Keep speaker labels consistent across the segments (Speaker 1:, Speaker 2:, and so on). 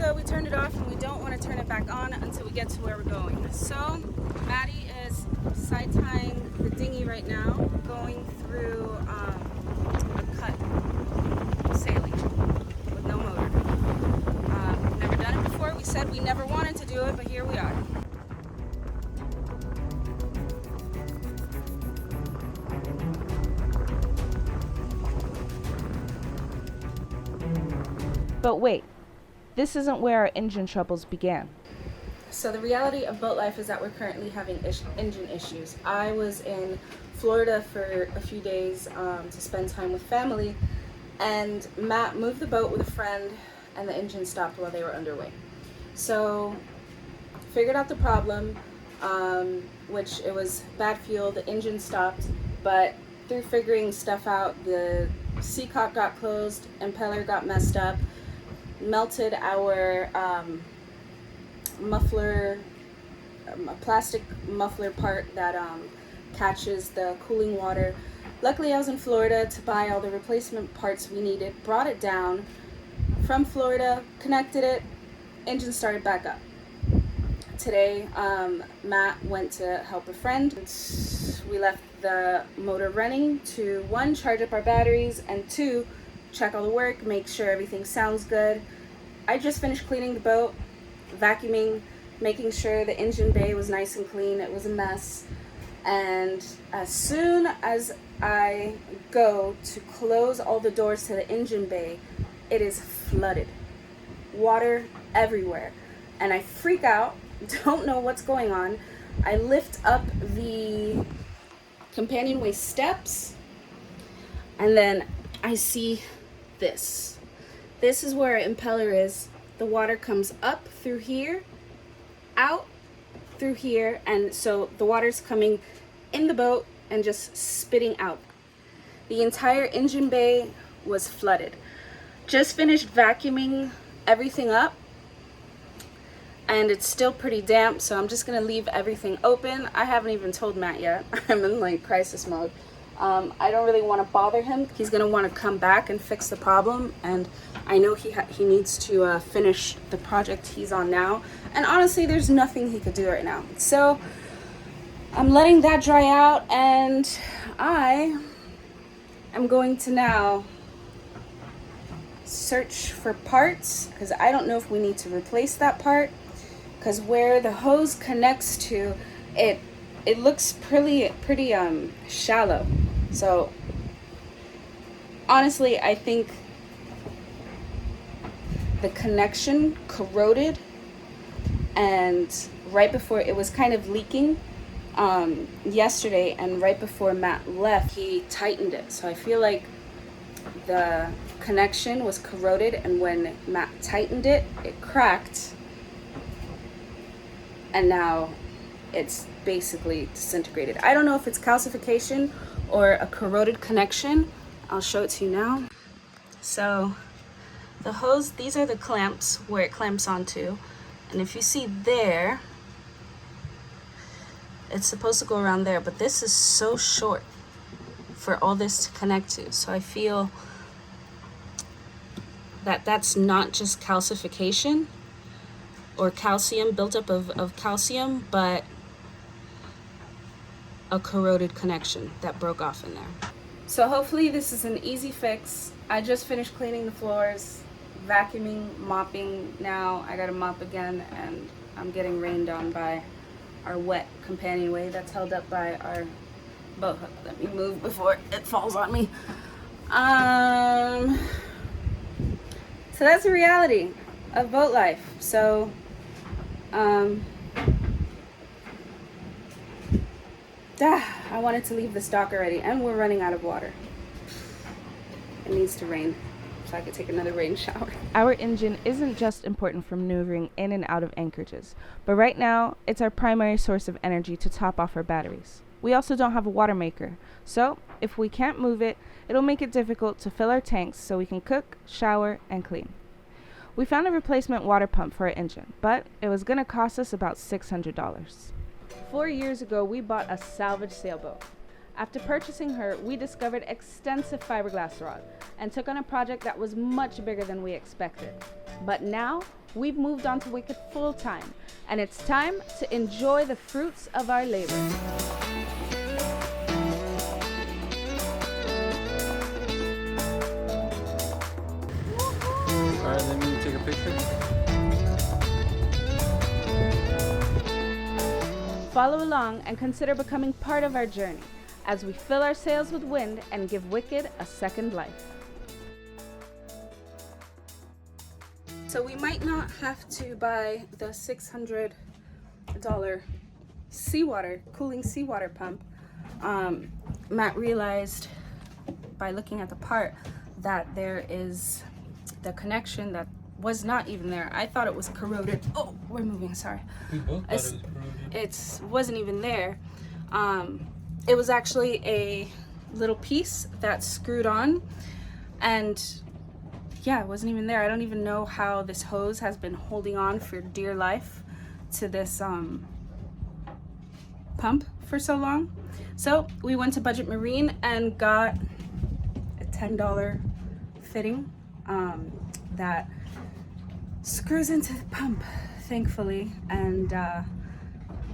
Speaker 1: So we turned it off and we don't want to turn it back on until we get to where we're going. So Maddie is side tying the dinghy right now, going through a cut sailing with no motor. Never done it before. We said we never wanted to do it, but here we are.
Speaker 2: But wait, this isn't where our engine troubles began.
Speaker 1: So the reality of boat life is that we're currently having engine issues. I was in Florida for a few days to spend time with family, and Matt moved the boat with a friend and the engine stopped while they were underway. So figured out the problem, which it was bad fuel, the engine stopped, but through figuring stuff out, the seacock got closed, impeller got messed up, melted our muffler, a plastic muffler part that catches the cooling water. Luckily I was in Florida to buy all the replacement parts we needed, brought it down from Florida, connected it, engine started back up. Today Matt went to help a friend. We left the motor running to 1, charge up our batteries, and 2, check all the work, make sure everything sounds good. I just finished cleaning the boat, vacuuming, making sure the engine bay was nice and clean. It was a mess. And as soon as I go to close all the doors to the engine bay, it is flooded. Water everywhere. And I freak out, don't know what's going on. I lift up the companionway steps, and then I see this. This is where our impeller is. The water comes up through here, out through here, and so the water's coming in the boat and just spitting out. The entire engine bay was flooded. Just finished vacuuming everything up, and it's still pretty damp, so I'm just gonna leave everything open. I haven't even told Matt yet. I'm in like crisis mode. I don't really want to bother him. He's gonna want to come back and fix the problem, and I know he needs to finish the project he's on now. And honestly, there's nothing he could do right now. So I'm letting that dry out, and I am going to now search for parts, because I don't know if we need to replace that part, because where the hose connects to it looks pretty shallow. So honestly, I think the connection corroded, and right before, it was kind of leaking yesterday, and right before Matt left, he tightened it. So I feel like the connection was corroded, and when Matt tightened it, it cracked, and now it's basically disintegrated. I don't know if it's calcification or a corroded connection. I'll show it to you now. So the hose, these are the clamps where it clamps onto, and if you see there, it's supposed to go around there, but this is so short for all this to connect to. So I feel that that's not just calcification or calcium, buildup of calcium, but a corroded connection that broke off in there. So hopefully this is an easy fix. I just finished cleaning the floors, vacuuming, mopping. Now I gotta mop again, and I'm getting rained on by our wet companionway that's held up by our boat hook. Let me move before it falls on me. So that's the reality of boat life. So I wanted to leave this dock already, and we're running out of water. It needs to rain so I could take another rain shower.
Speaker 2: Our engine isn't just important for maneuvering in and out of anchorages, but right now it's our primary source of energy to top off our batteries. We also don't have a water maker, so if we can't move it, it'll make it difficult to fill our tanks so we can cook, shower, and clean. We found a replacement water pump for our engine, but it was going to cost us about $600. 4 years ago, we bought a salvage sailboat. After purchasing her, we discovered extensive fiberglass rod and took on a project that was much bigger than we expected. But now we've moved on to Wicked full time, and it's time to enjoy the fruits of our labor.
Speaker 3: Alright, let me take a picture.
Speaker 2: Follow along and consider becoming part of our journey as we fill our sails with wind and give Wicked a second life.
Speaker 1: So we might not have to buy the $600 cooling seawater pump. Matt realized by looking at the part that there is the connection that was not even there. I thought it was corroded. Oh, we're moving, sorry.
Speaker 3: We both thought it was corroded.
Speaker 1: It wasn't even there. It was actually a little piece that screwed on, and yeah, it wasn't even there. I don't even know how this hose has been holding on for dear life to this pump for so long. So we went to Budget Marine and got a $10 fitting that screws into the pump, thankfully, and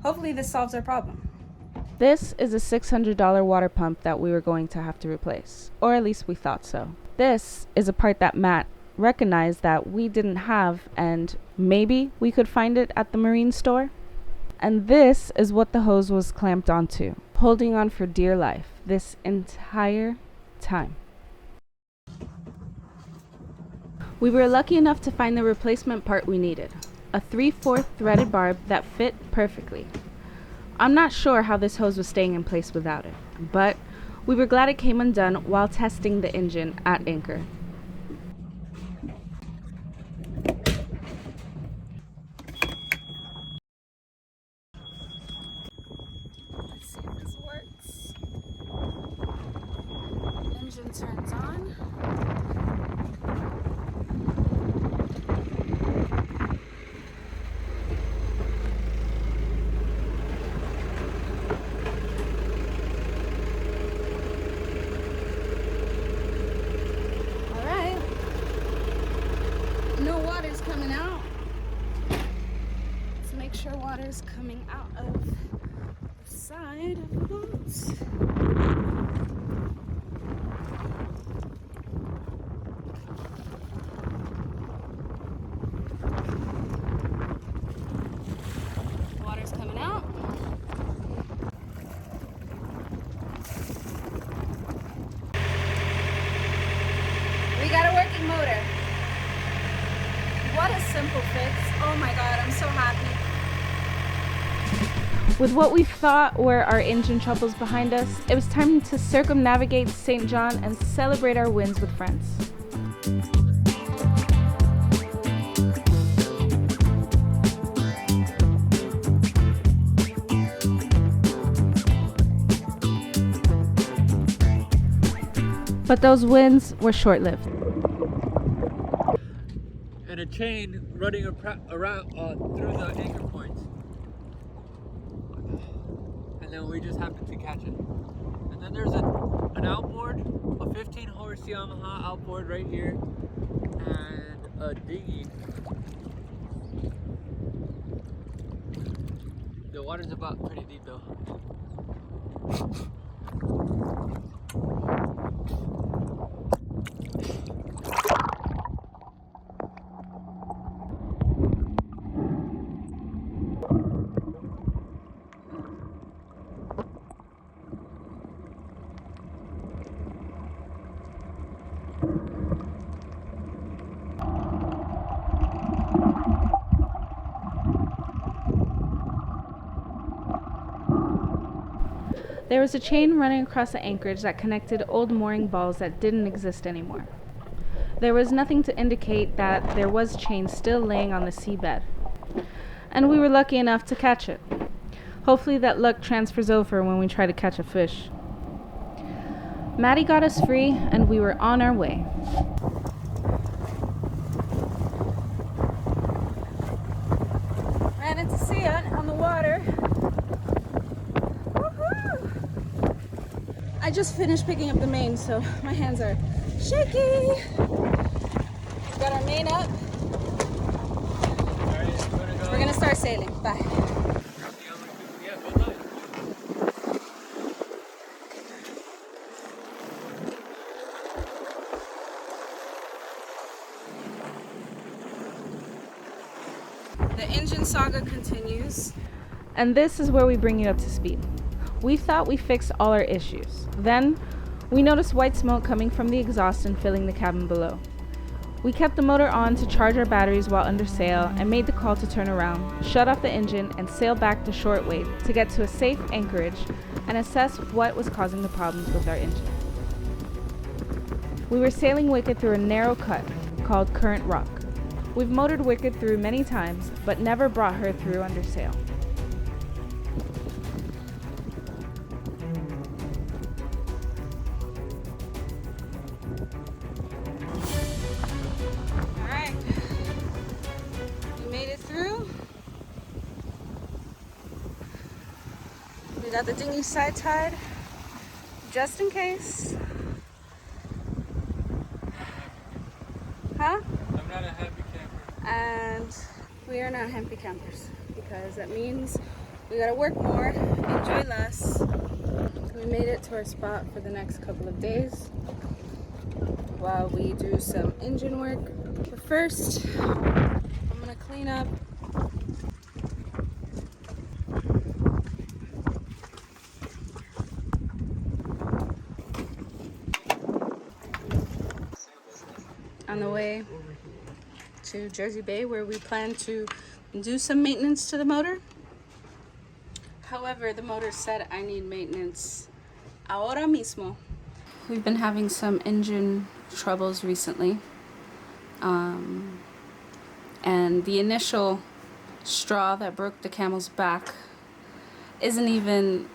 Speaker 1: hopefully this solves our problem.
Speaker 2: This is a $600 water pump that we were going to have to replace, or at least we thought so. This is a part that Matt recognized that we didn't have, and maybe we could find it at the marine store. And this is what the hose was clamped onto, holding on for dear life this entire time. We were lucky enough to find the replacement part we needed, a 3/4 threaded barb that fit perfectly. I'm not sure how this hose was staying in place without it, but we were glad it came undone while testing the engine at anchor.
Speaker 1: Let's see if this works. Engine turns on. No water's coming out. Let's make sure water's coming out of the side of the boats. Water's coming out. We got a working motor. What a simple fix. Oh my god, I'm so happy.
Speaker 2: With what we thought were our engine troubles behind us, it was time to circumnavigate St. John and celebrate our wins with friends. But those wins were short-lived.
Speaker 3: And a chain running around through the anchor points. And then we just happened to catch it. And then there's an outboard, a 15 horse Yamaha outboard right here, and a dinghy. The water's about pretty deep though.
Speaker 2: There was a chain running across the anchorage that connected old mooring balls that didn't exist anymore. There was nothing to indicate that there was chain still laying on the seabed. And we were lucky enough to catch it. Hopefully that luck transfers over when we try to catch a fish. Maddie got us free and we were on our way.
Speaker 1: Ran into Sia on the water. Woohoo! I just finished picking up the main, so my hands are shaky. Got our main up. We're gonna start sailing. Bye.
Speaker 3: Yeah, good luck.
Speaker 1: The engine saga continues.
Speaker 2: And this is where we bring you up to speed. We thought we fixed all our issues. Then, we noticed white smoke coming from the exhaust and filling the cabin below. We kept the motor on to charge our batteries while under sail and made the call to turn around, shut off the engine, and sail back to shortwave to get to a safe anchorage and assess what was causing the problems with our engine. We were sailing Wicked through a narrow cut called Current Rock. We've motored Wicked through many times, but never brought her through under sail.
Speaker 1: Alright. We made it through. We got the dinghy side tied, just in case. Huh?
Speaker 3: I'm not a happy camper.
Speaker 1: And we are not happy campers because that means we gotta work more, enjoy less. We made it to our spot for the next couple of days while we do some engine work. But first, I'm gonna clean up. On the way to Jersey Bay, where we plan to do some maintenance to the motor. However, the motor said I need maintenance ahora mismo. We've been having some engine troubles recently. And the initial straw that broke the camel's back isn't even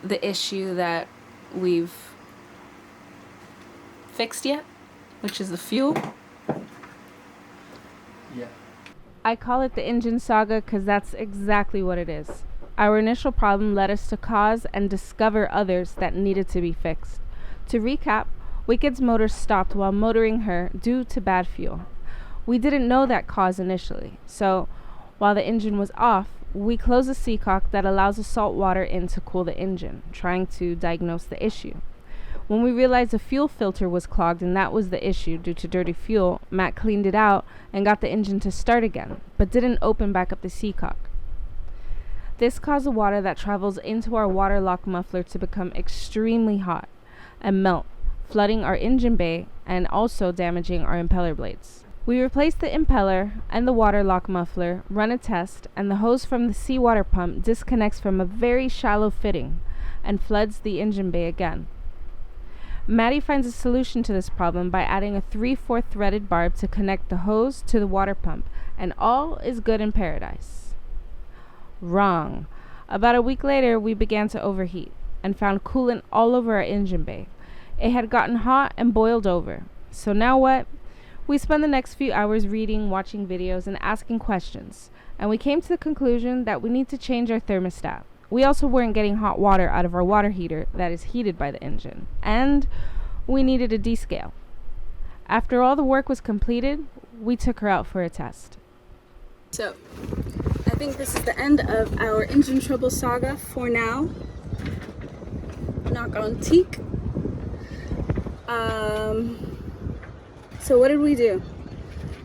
Speaker 1: the issue that we've fixed yet, which is the fuel.
Speaker 3: Yeah.
Speaker 2: I call it the engine saga because that's exactly what it is. Our initial problem led us to cause and discover others that needed to be fixed. To recap, Wicked's motor stopped while motoring her due to bad fuel. We didn't know that cause initially, so while the engine was off, we closed the seacock that allows the salt water in to cool the engine, trying to diagnose the issue. When we realized the fuel filter was clogged and that was the issue due to dirty fuel, Matt cleaned it out and got the engine to start again, but didn't open back up the seacock. This caused the water that travels into our water lock muffler to become extremely hot and melt, flooding our engine bay and also damaging our impeller blades. We replaced the impeller and the water lock muffler, run a test, and the hose from the seawater pump disconnects from a very shallow fitting and floods the engine bay again. Maddie finds a solution to this problem by adding a 3/4 threaded barb to connect the hose to the water pump, and all is good in paradise. Wrong. About a week later, we began to overheat and found coolant all over our engine bay. It had gotten hot and boiled over. So now what? We spent the next few hours reading, watching videos, and asking questions, and we came to the conclusion that we need to change our thermostat. We also weren't getting hot water out of our water heater that is heated by the engine, and we needed a descale. After all the work was completed, we took her out for a test.
Speaker 1: So, I think this is the end of our engine trouble saga for now. Knock on teak. So what did we do?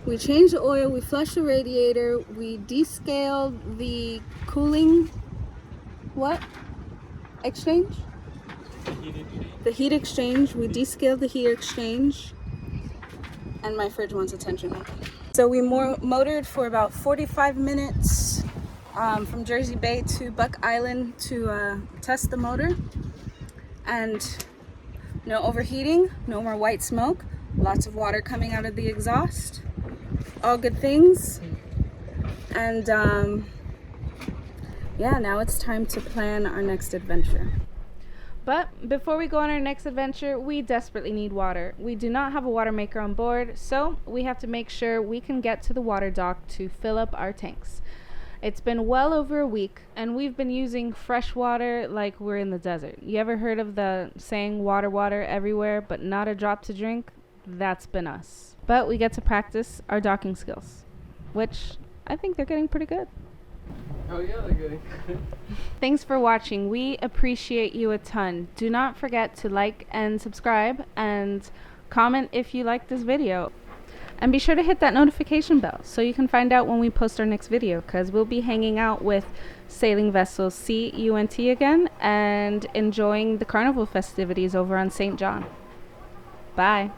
Speaker 1: We changed the oil, we flushed the radiator, we descaled the cooling, what? Exchange? The heat exchange. We descaled the heat exchange. And my fridge wants attention. So we motored for about 45 minutes from Jersey Bay to Buck Island to test the motor. And no overheating, no more white smoke, lots of water coming out of the exhaust. All good things. And yeah, now it's time to plan our next adventure.
Speaker 2: But before we go on our next adventure, we desperately need water. We do not have a water maker on board, so we have to make sure we can get to the water dock to fill up our tanks. It's been well over a week, and we've been using fresh water like we're in the desert. You ever heard of the saying, water everywhere, but not a drop to drink? That's been us. But we get to practice our docking skills, which I think they're getting pretty good.
Speaker 3: Oh yeah, they're good.
Speaker 2: Thanks for watching. We appreciate you a ton. Do not forget to like and subscribe and comment if you like this video. And be sure to hit that notification bell so you can find out when we post our next video, because we'll be hanging out with sailing vessel CUNT again and enjoying the carnival festivities over on St. John. Bye.